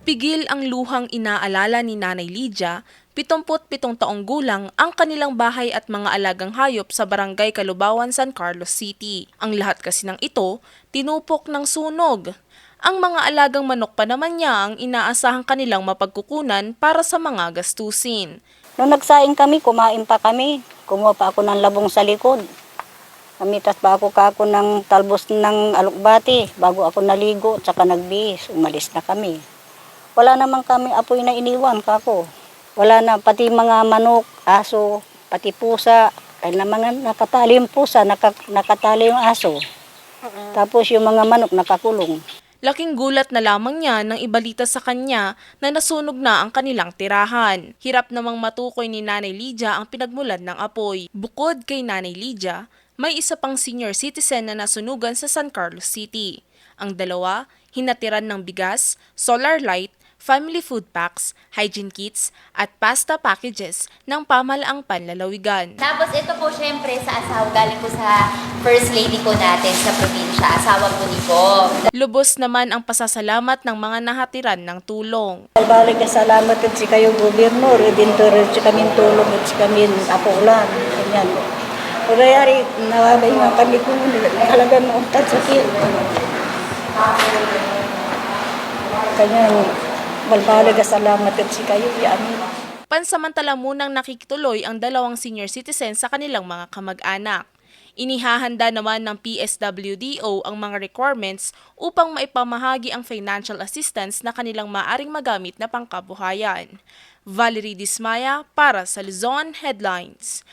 Pigil ang luhang inaalala ni Nanay Lydia, 77 taong gulang, ang kanilang bahay at mga alagang hayop sa Barangay Calubawan, San Carlos City. Ang lahat kasi ng ito, tinupok ng sunog. Ang mga alagang manok pa naman niya ang inaasahang kanilang mapagkukunan para sa mga gastusin. Nung nagsaing kami, kumain pa kami. Kumuha pa ako ng labong sa likod. Kamitas pa ako ng talbos ng alukbati bago ako naligo at saka nagbihis. Umalis na kami. Wala naman kami apoy na iniwan kako. Wala na pati mga manok, aso, pati pusa. Kaya na mga nakatali yung pusa, nakatali yung aso. Tapos yung mga manok nakakulong. Laking gulat na lamang niya nang ibalita sa kanya na nasunog na ang kanilang tirahan. Hirap namang matukoy ni Nanay Lydia ang pinagmulan ng apoy. Bukod kay Nanay Lydia, may isa pang senior citizen na nasunugan sa San Carlos City. Ang dalawa, hinatiran ng bigas, solar light, family food packs, hygiene kits, at pasta packages ng pamahalaang panlalawigan. Tapos ito po syempre sa asawa, galing po sa First Lady po natin sa probinsya, asawa po ni Bob. Lubos naman ang pasasalamat ng mga nahatiran ng tulong. Balik na salamat at si kayo gobernador, edintor at si kami tulong at si kami apulan. Ganyan. Kurayari, nawabay nga kami kung halagang mauntat sakit. Kanya, balbalik na salamat at si kayo amin. Pansamantala munang nakikituloy ang dalawang senior citizens sa kanilang mga kamag-anak. Inihahanda naman ng PSWDO ang mga requirements upang maipamahagi ang financial assistance na kanilang maaring magamit na pangkabuhayan. Valerie Dismaya para sa Luzon Headlines.